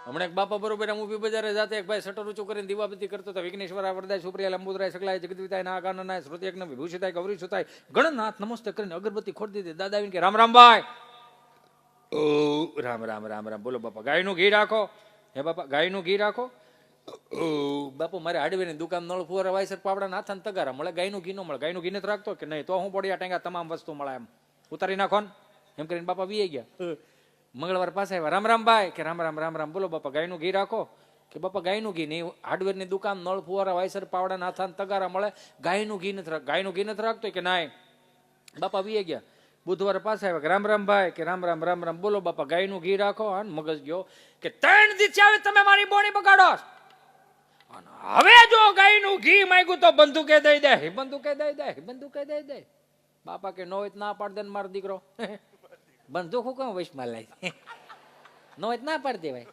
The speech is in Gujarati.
હમણાં એક બાપા બરોબર આમ ઊભી બજારે જાતે એક ભાઈ શટર ઊંચું કરીને દીવાબત્તી કરતો હતો. વિઘ્નેશ્વર વરદાય સુપ્રિયા લંબોદરાય સકલાય જગદીતાય ના કાનનાય શ્રુતિ યજ્ઞ વિભૂષિતાય ગૌરી સુતાય ગણનાથ નમસ્તે કરીને અગરબત્તી ખોડી દીધી. દાદા આવીને કે રામ રામ ભાઈ. ઓ રામ રામ રામ રામ. બોલો બાપા ગાયનું ઘી રાખો. હે બાપા ગાયનું ઘી રાખો. ઓ બાપુ મારે હાર્ડવેરની દુકાન નળ ફુવારા વાયસર પાવડા નાથા ને તગારા મળે. ગાયનું ઘી ન મળે. ગાયનું ઘી નથી રાખતો કે નહીં? તો હું પડ્યા ટેંગા તમામ વસ્તુ મળે. એમ ઉતારી નાખો ને એમ કરીને બાપા વી ગયા. મંગળવાર પાસે આવ્યા. રામ રામ ભાઈ કે રામ રામ રામ રામ. બોલો બાપા ગાયનું ઘી રાખો. કે બાપા ગાયનું ઘી નહીં, હાર્ડવેરની દુકાન નળ ફુવારા વાયસર પાવડા નાથા ને તગારા મળે. ગાયનું ઘી નથી રાખ. ગાયનું ઘી નથી રાખતો કે નાય. બાપા વી ગયા. બુધવારે પાસે આવ્યા. રામ રામ ભાઈ કે રામ રામ રામ રામ. બોલો બાપા ગાયનું ઘી રાખો. હા મગજ ગયો કે 3 દિવસ આવે તમે મારી બોણી બગાડો. હવે જો ગાયનું ઘી માંગ્યું તો બંદૂકે દઈ દે. બંદૂકે દઈ દે. બંદૂકે દઈ દે. બાપા કે નો હોય ના પાડ દે મારો દીકરો. બંદૂક હું કેમ વૈશમાં લાવી? નો હોય ના પાડ દેવાય.